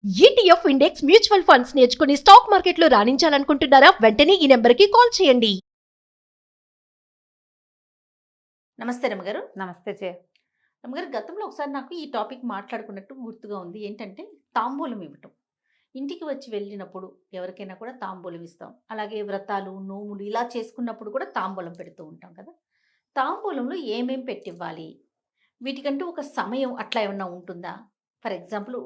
ETF index mutual funds నేర్చుకుని stock మార్కెట్లో రాణించాలనుకుంటున్నారా? వెంటనే ఈ నెంబర్కి కాల్ చేయండి. నమస్తే రమ్మగారు. నమస్తే చే రమ్మగారు, గతంలో ఒకసారి నాకు ఈ టాపిక్ మాట్లాడుకున్నట్టు గుర్తుగా ఉంది. ఏంటంటే తాంబూలం ఇవ్వటం. ఇంటికి వచ్చి వెళ్ళినప్పుడు ఎవరికైనా కూడా తాంబూలం ఇస్తాం. అలాగే వ్రతాలు, నోములు ఇలా చేసుకున్నప్పుడు కూడా తాంబూలం పెడుతూ ఉంటాం కదా! తాంబూలంలో ఏమేం పెట్టివ్వాలి? వీటికంటూ ఒక సమయం అట్లా ఏమన్నా ఉంటుందా? ఫర్ ఎగ్జాంపుల్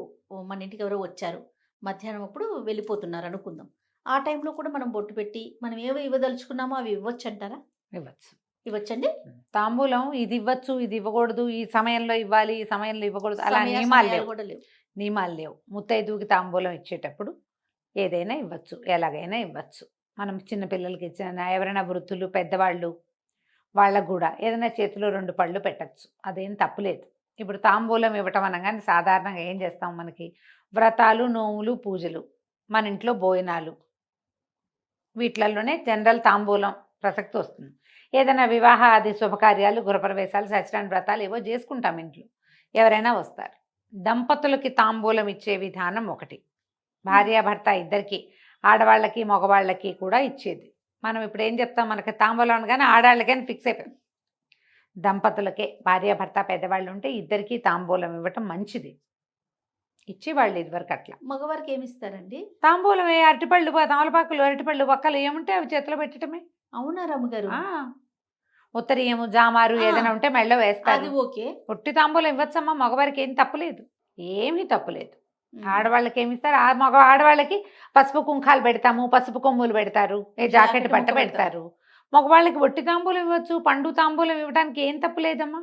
మన ఇంటికి ఎవరో వచ్చారు. మధ్యాహ్నం అప్పుడు వెళ్ళిపోతున్నారు అనుకుందాం. ఆ టైంలో కూడా మనం బొట్టు పెట్టి మనం ఏవి ఇవ్వదలుచుకున్నామో అవి ఇవ్వొచ్చంటారా? ఇవ్వచ్చు. ఇవ్వచ్చండి? తాంబూలం ఇది ఇవ్వచ్చు, ఇది ఇవ్వకూడదు, ఈ సమయంలో ఇవ్వాలి, ఈ సమయంలో ఇవ్వకూడదు, అలా నియమాలు సమయాలు లేవు. కూడా లేవు. నియమాలు లేవు. ముత్తైదువుకి తాంబూలం ఇచ్చేటప్పుడు ఏదైనా ఇవ్వచ్చు, ఎలాగైనా ఇవ్వచ్చు. మనం చిన్న పిల్లలకి ఇచ్చిన, ఎవరైనా వృద్ధులు పెద్దవాళ్ళు వాళ్ళకు కూడా ఏదైనా చేతిలో 2 పళ్ళు పెట్టచ్చు, అదేం తప్పులేదు. ఇప్పుడు తాంబూలం ఇవ్వటం అనగానే సాధారణంగా ఏం చేస్తాం, మనకి వ్రతాలు, నోములు, పూజలు, మన ఇంట్లో భోజనాలు, వీటిలలోనే జనరల్ తాంబూలం ప్రసక్తి వస్తుంది. ఏదైనా వివాహ ఆది శుభకార్యాలు, గృహప్రవేశాలు, సత్యనారాయణ వ్రతాలు ఏవో చేసుకుంటాం ఇంట్లో, ఎవరైనా వస్తారు. దంపతులకి తాంబూలం ఇచ్చే విధానం ఒకటి, భార్యాభర్త ఇద్దరికి, ఆడవాళ్ళకి మగవాళ్ళకి కూడా ఇచ్చేది. మనం ఇప్పుడు ఏం చెప్తాం, మనకి తాంబూలం అనగానే ఆడవాళ్ళకని ఫిక్స్ అయిపోయాం. దంపతులకే, భార్యాభర్త పెద్దవాళ్ళు ఉంటే ఇద్దరికి తాంబూలం ఇవ్వటం మంచిది. ఇచ్చేవాళ్ళు ఇదివరకు అట్లా. మగవారికి ఏమి ఇస్తారండి? తాంబూలమే, అరటిపళ్ళు, తమలపాకులు, అరటిపళ్ళు, ఒక్కలు ఏముంటే అవి చేతిలో పెట్టడమే. అవునా రమ్మగారు? ఉత్తరీయము, జామారు ఏదైనా ఉంటే మెళ్ళో అది వేస్తారు. ఓకే. పొట్టి తాంబూలం ఇవ్వచ్చమ్మా, మగవారికి ఏం తప్పులేదు, ఏమీ తప్పులేదు. ఆడవాళ్ళకి ఏమి ఇస్తారు, ఆడవాళ్ళకి పసుపు కుంకాలు పెడతాము, పసుపు కొమ్ములు పెడతారు, జాకెట్ పట్ట పెడతారు. మగవాళ్ళకి ఒట్టి తాంబూలం ఇవ్వచ్చు, పండు తాంబూలం ఇవ్వడానికి ఏం తప్పులేదమ్మా,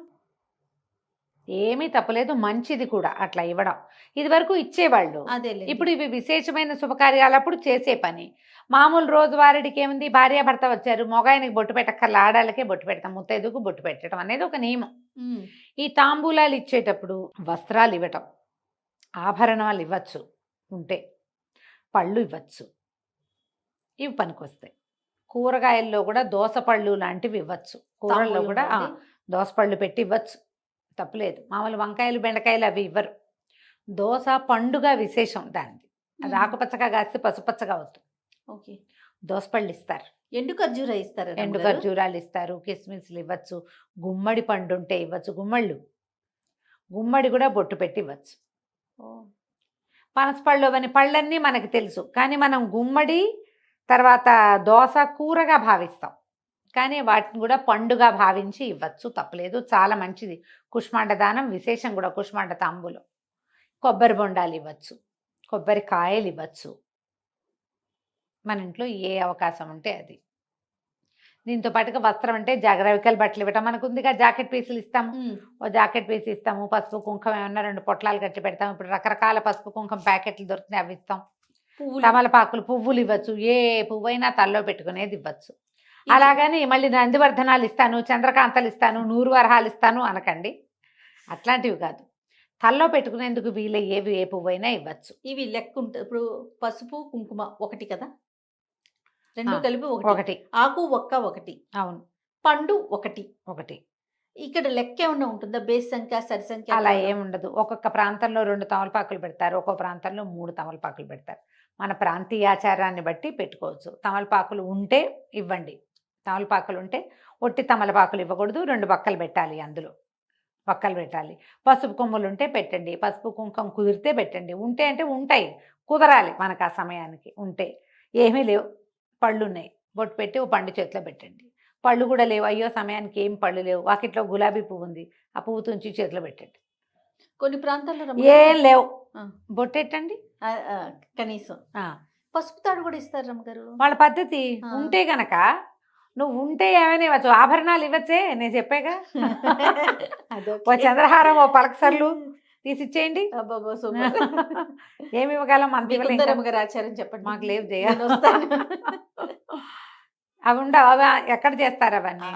ఏమీ తప్పులేదు, మంచిది కూడా అట్లా ఇవ్వడం. ఇది వరకు ఇచ్చేవాళ్ళు. ఇప్పుడు ఇవి విశేషమైన శుభకార్యాలప్పుడు చేసే పని. మామూలు రోజువారీడికి ఏముంది, భార్యాభర్త వచ్చారు, మొగాయనికి బొట్టు పెట్టక్కర్ల, ఆడాళ్ళకే బొట్టు పెడతాం, ముత్తైదుకు బొట్టు పెట్టడం అనేది ఒక నియమం. ఈ తాంబూలాలు ఇచ్చేటప్పుడు వస్త్రాలు ఇవ్వటం, ఆభరణాలు ఇవ్వచ్చు ఉంటే, పళ్ళు ఇవ్వచ్చు, ఇవి పనికొస్తాయి. కూరగాయల్లో కూడా దోసపళ్ళు లాంటివి ఇవ్వచ్చు. కూరల్లో కూడా దోసపళ్ళు పెట్టి ఇవ్వచ్చు, తప్పులేదు. మామూలు వంకాయలు, బెండకాయలు అవి ఇవ్వరు. దోస పండుగ విశేషం దానిది, అది ఆకుపచ్చగా కాస్తే పసుపచ్చగా అవుతుంది. ఓకే. దోసపళ్ళు ఇస్తారు, ఎండు ఖర్జూర ఇస్తారు, ఎండు ఖర్జూరాలు ఇస్తారు, కిస్మిస్లు ఇవ్వచ్చు, గుమ్మడి పండు ఉంటే ఇవ్వచ్చు, గుమ్మడి కూడా బొట్టు పెట్టి ఇవ్వచ్చు. పనసపళ్ళు అవన్నీ పళ్ళన్నీ మనకి తెలుసు, కానీ మనం గుమ్మడి తర్వాత దోస కూరగా భావిస్తాం, కానీ వాటిని కూడా పండుగ భావించి ఇవ్వచ్చు, తప్పలేదు, చాలా మంచిది. కుష్మాండ దానం విశేషం కూడా, కుష్మాండ తాంబూలం. కొబ్బరి బొండాలు ఇవ్వచ్చు, కొబ్బరికాయలు ఇవ్వచ్చు, మన ఇంట్లో ఏ అవకాశం ఉంటే అది. దీంతో పాటుగా వస్త్రం అంటే రవికల బట్టలు ఇవ్వటం, మనకు ఉందిగా జాకెట్ పీసులు ఇస్తాము, ఓ జాకెట్ పీస్ ఇస్తాము, పసుపు కుంకం ఏమన్నా 2 పొట్లాలు కట్టి పెడతాము. ఇప్పుడు రకరకాల పసుపు కుంకం ప్యాకెట్లు దొరుకుతాయి, అవి ఇస్తాం. తమలపాకులు, పువ్వులు ఇవ్వచ్చు, ఏ పువ్వైనా తల్లో పెట్టుకునేది ఇవ్వచ్చు. అలాగని మళ్ళీ నందివర్ధనాలు ఇస్తాను, చంద్రకాంతలు ఇస్తాను, 100 వరహాలు ఇస్తాను అనకండి, అట్లాంటివి కాదు. తల్లో పెట్టుకునేందుకు వీలయ్యేవి ఏ పువ్వైనా ఇవ్వచ్చు. ఇవి లెక్క ఉంటుంది. ఇప్పుడు పసుపు కుంకుమ ఒకటి కదా, 2 కలిపి ఒకటి, ఆకు ఒక్క ఒకటి, అవును, పండు ఒకటి. ఇక్కడ లెక్క ఏమన్నా ఉంటుందా? బేస్ సంఖ్య, సరి సంఖ్య అలా ఏముండదు. ఒక్కొక్క ప్రాంతంలో 2 తమలపాకులు పెడతారు, ఒక్కొక్క ప్రాంతంలో 3 తమలపాకులు పెడతారు. మన ప్రాంతీయాచారాన్ని బట్టి పెట్టుకోవచ్చు. తమలపాకులు ఉంటే ఇవ్వండి, తమలపాకులు ఉంటే ఒట్టి తమలపాకులు ఇవ్వకూడదు, 2 బక్కలు పెట్టాలి, అందులో బక్కలు పెట్టాలి. పసుపు కొమ్ములు ఉంటే పెట్టండి, పసుపు కుంకం కుదిరితే పెట్టండి. ఉంటే అంటే ఉంటాయి, కుదరాలి మనకు ఆ సమయానికి. ఉంటే ఏమీ లేవు, పళ్ళు ఉన్నాయి, బొట్టు పెట్టి ఓ పండు చేతిలో పెట్టండి. పళ్ళు కూడా లేవు, అయ్యో సమయానికి ఏం పళ్ళు లేవు, వాకిట్లో గులాబీ పువ్వు ఉంది, ఆ పువ్వు తుంచి చేతిలో పెట్టండి. కొన్ని ప్రాంతాల్లో ఏం లేవు, బొట్టెట్టండి కనీసం. పసుపు తాడు కూడా ఇస్తారు రమ్మగారు, వాళ్ళ పద్ధతి. ఉంటే గనక నువ్వు ఉంటే ఏమైనా ఇవ్వచ్చు, ఆభరణాలు ఇవ్వచ్చే, నేను చెప్పాగా. ఓ చంద్రహారం, ఓ పలకసర్లు తీసిచ్చేయండి. ఏమి ఇవ్వగలం, ఆచారం చెప్పండి. మాకు లేవు చేయాలి, అవి ఉండవు, అవి ఎక్కడ చేస్తారు అవన్నీ.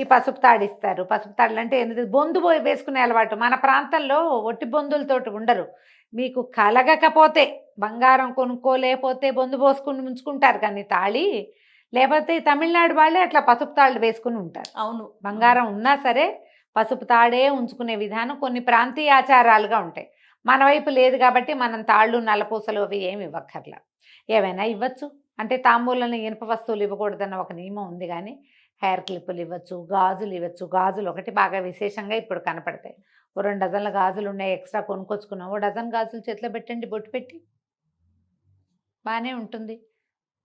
ఈ పసుపు తాడు ఇస్తారు. పసుపు తాడులు అంటే ఏంటి, బొందు వేసుకునే అలవాటు. మన ప్రాంతంలో ఒట్టి బొందులతోటి ఉండరు. మీకు కలగకపోతే, బంగారం కొనుక్కోలేకపోతే బొందు పోసుకుని ఉంచుకుంటారు, కానీ తాళి లేకపోతే తమిళనాడు వాళ్ళే అట్లా పసుపు తాళ్ళు వేసుకుని ఉంటారు. అవును, బంగారం ఉన్నా సరే పసుపు తాడే ఉంచుకునే విధానం కొన్ని ప్రాంతీయ ఆచారాలుగా ఉంటాయి. మన వైపు లేదు కాబట్టి మనం తాళ్ళు నల్లపూసలు అవి ఏమి ఇవ్వక్కర్లా. ఏవైనా ఇవ్వచ్చు. అంటే తాంబూలంలో ఇనుప వస్తువులు ఇవ్వకూడదన్న ఒక నియమం ఉంది కానీ హెయిర్ క్లిప్పులు ఇవ్వచ్చు, గాజులు ఇవ్వచ్చు. గాజులు ఒకటి బాగా విశేషంగా ఇప్పుడు కనపడతాయి. ఓ 2 డజన్ల గాజులు ఉన్నాయి, ఎక్స్ట్రా కొనుక్కొచ్చుకున్నాం, ఓ డజన్ గాజులు చేతిలో పెట్టండి, బొట్టు పెట్టి బాగానే ఉంటుంది.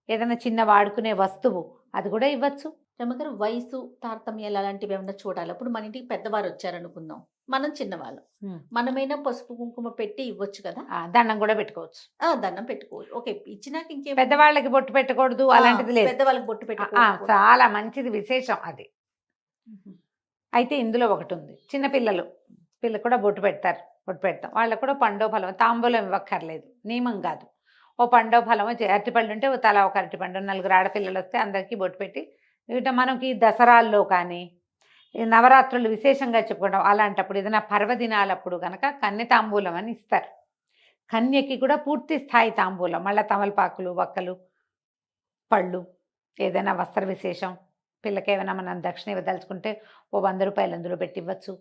ఏదైనా చిన్న వాడుకునే వస్తువు అది కూడా ఇవ్వచ్చు. రమ్మగారు వయసు తారతమ్యాలు అలాంటివి ఏమన్నా చూడాలి. అప్పుడు మన ఇంటికి పెద్దవారు వచ్చారనుకుందాం, మనం చిన్నవాళ్ళం, మనమైనా పసుపు కుంకుమ పెట్టి ఇవ్వచ్చు కదా. దండం కూడా పెట్టుకోవచ్చు. దండం పెట్టుకోవచ్చు. ఓకే, ఇచ్చినాక ఇంకేం పెద్దవాళ్ళకి బొట్టు పెట్టకూడదు అలాంటిది లేదు. పెద్దవాళ్ళకి బొట్టు పెట్టుకోవచ్చు. చాలా మంచిది, విశేషం అది. అయితే ఇందులో ఒకటి ఉంది, చిన్నపిల్లలు కూడా బొట్టు పెడతారు, బొట్టు పెడతాం. వాళ్ళకు కూడా పండో ఫలం, తాంబూలం ఇవ్వక్కర్లేదు, నియమం కాదు. ఓ పండో ఫలమో అరటిపళ్ళు ఉంటే ఓ తలా ఒక అరటిపండు, 4 ఆడపిల్లలు వస్తే అందరికీ బొట్టు పెట్టి ఇట మనకి దసరాల్లో కానీ నవరాత్రులు విశేషంగా చెప్పుకుంటాం. అలాంటప్పుడు ఏదైనా పర్వదినాలప్పుడు కనుక కన్య తాంబూలం అని ఇస్తారు. కన్యకి కూడా పూర్తి స్థాయి తాంబూలం, మళ్ళీ తమలపాకులు, వక్కలు, పళ్ళు, ఏదైనా వస్త్ర విశేషం, పిల్లకి ఏమైనా మనం దక్షిణ ఇవ్వదలుచుకుంటే ఓ 100 రూపాయలు అందులో పెట్టి ఇవ్వచ్చు.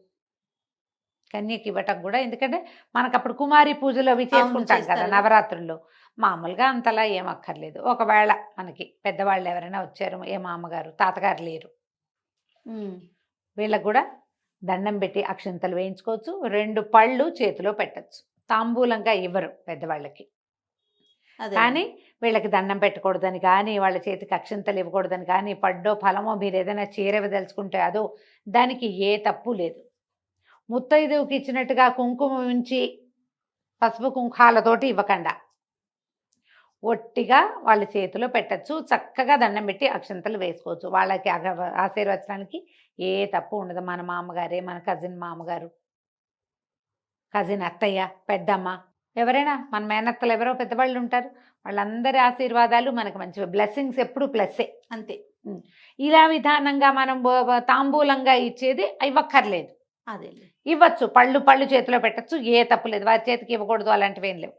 కన్యకి ఇవ్వటం కూడా, ఎందుకంటే మనకు అప్పుడు కుమారి పూజలు అవి చేసుకుంటాం కదా నవరాత్రుల్లో. మామూలుగా అంతలా ఏం అక్కర్లేదు. ఒకవేళ మనకి పెద్దవాళ్ళు ఎవరైనా వచ్చారు, ఏ మామగారు తాతగారు లేరు, వీళ్ళకు కూడా దండం పెట్టి అక్షింతలు వేయించుకోవచ్చు. 2 పళ్ళు చేతిలో పెట్టచ్చు. తాంబూలంగా ఇవ్వరు పెద్దవాళ్ళకి, కానీ వీళ్ళకి దండం పెట్టకూడదని కానీ, వాళ్ళ చేతికి అక్షింతలు ఇవ్వకూడదని కానీ, పడ్డో ఫలమో మీరు ఏదైనా చీర ఇవ్వదలుచుకుంటే అదో, దానికి ఏ తప్పు లేదు. ముత్తైదువుకి ఇచ్చినట్టుగా కుంకుమ ఉంచి పసుపు కుంకాలతోటి ఇవ్వకుండా ఒట్టిగా వాళ్ళ చేతిలో పెట్టచ్చు. చక్కగా దండం పెట్టి అక్షంతలు వేసుకోవచ్చు. వాళ్ళకి ఆశీర్వచనానికి ఏ తప్పు ఉండదు. మన మామగారే, మన కజిన్ మామగారు, కజిన్ అత్తయ్య, పెద్దమ్మ, ఎవరైనా మన మేనత్తలు ఎవరో పెద్దవాళ్ళు ఉంటారు, వాళ్ళందరి ఆశీర్వాదాలు మనకు మంచివి. బ్లెస్సింగ్స్ ఎప్పుడు ప్లస్సే, అంతే. ఇలా విధానంగా మనం తాంబూలంగా ఇచ్చేది ఇవ్వక్కర్లేదు. అదే ఇవ్వచ్చు, పళ్ళు చేతిలో పెట్టచ్చు, ఏ తప్పు లేదు. వారి చేతికి ఇవ్వకూడదు అలాంటివి ఏం లేవు.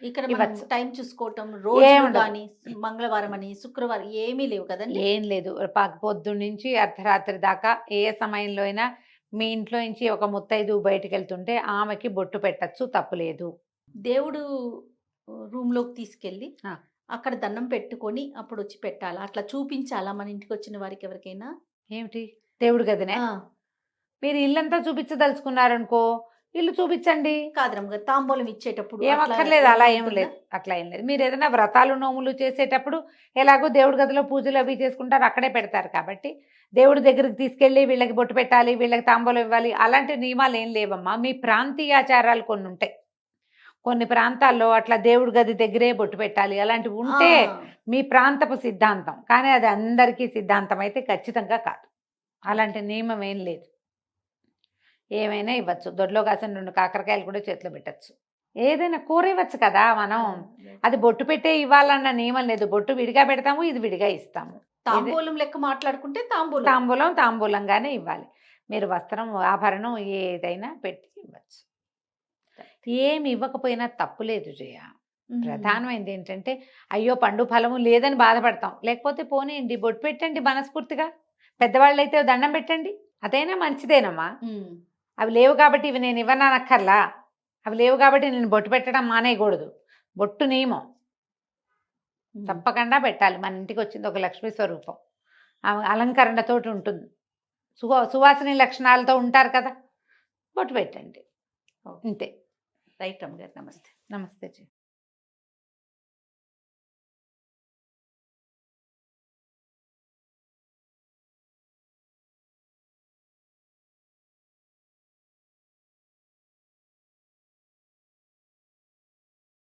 ఇక్కడ ఇవ్వచ్చు. టైం చూసుకోవటం, రోజు కానీ మంగళవారం అని శుక్రవారం ఏమీ లేవు కదండి. ఏం లేదు. పొద్దున్న నుంచి అర్ధరాత్రి దాకా ఏ సమయంలో అయినా మీ ఇంట్లో నుంచి ఒక ముత్తైదు బయటకు వెళ్తుంటే ఆమెకి బొట్టు పెట్టచ్చు, తప్పులేదు. దేవుడు రూమ్లోకి తీసుకెళ్ళి అక్కడ దండం పెట్టుకొని అప్పుడు వచ్చి పెట్టాలా, అట్లా చూపించాలా మన ఇంటికి వచ్చిన వారికి ఎవరికైనా? ఏమిటి దేవుడు గదినే మీరు ఇల్లంతా చూపించదలుచుకున్నారనుకో, ఇల్లు చూపించండి. కాదరమ్మ, తాంబూలం ఇచ్చేటప్పుడు ఏమక్కర్లేదు, అలా ఏం లేదు, అట్లా ఏం లేదు. మీరు ఏదైనా వ్రతాలు నోములు చేసేటప్పుడు ఎలాగో దేవుడి గదిలో పూజలు అవి చేసుకుంటారు, అక్కడే పెడతారు కాబట్టి దేవుడి దగ్గరికి తీసుకెళ్ళి వీళ్ళకి బొట్టు పెట్టాలి, వీళ్ళకి తాంబూలం ఇవ్వాలి, అలాంటి నియమాలు ఏం లేవమ్మా. మీ ప్రాంతీయ ఆచారాలు కొన్ని ఉంటాయి. కొన్ని ప్రాంతాల్లో అట్లా దేవుడి గది దగ్గరే బొట్టు పెట్టాలి అలాంటివి ఉంటే మీ ప్రాంతపు సిద్ధాంతం, కానీ అది అందరికీ సిద్ధాంతం అయితే ఖచ్చితంగా కాదు. అలాంటి నియమం ఏం లేదు. ఏమైనా ఇవ్వచ్చు. దొడ్లో కాసిన 2 కాకరకాయలు కూడా చేతిలో పెట్టచ్చు. ఏదైనా కూర ఇవ్వచ్చు కదా మనం. అది బొట్టు పెట్టే ఇవ్వాలన్న నియమం లేదు. బొట్టు విడిగా పెడతాము, ఇది విడిగా ఇస్తాము. తాంబూలం లెక్క మాట్లాడుకుంటే తాంబూలంగానే ఇవ్వాలి. మీరు వస్త్రం, ఆభరణం ఏదైనా పెట్టి ఇవ్వచ్చు. ఏమి ఇవ్వకపోయినా తప్పు లేదు జయ. ప్రధానమైనది ఏంటంటే అయ్యో పండు ఫలము లేదని బాధపడతాం. లేకపోతే పోనీయండి, బొట్టు పెట్టండి మనస్ఫూర్తిగా. పెద్దవాళ్ళు అయితే దండం పెట్టండి, అదైనా మంచిదేనమ్మా. అవి లేవు కాబట్టి ఇవి నేను ఇవ్వనక్కర్లా, అవి లేవు కాబట్టి నేను బొట్టు పెట్టడం మానేయకూడదు. బొట్టు నియమం తప్పకుండా పెట్టాలి. మన ఇంటికి వచ్చింది ఒక లక్ష్మీ స్వరూపం, అలంకరణతోటి ఉంటుంది, సువాసిని లక్షణాలతో ఉంటారు కదా, బొట్టు పెట్టండి, అంతే. రైట్ అమ్మగారు, నమస్తే. నమస్తే జీ.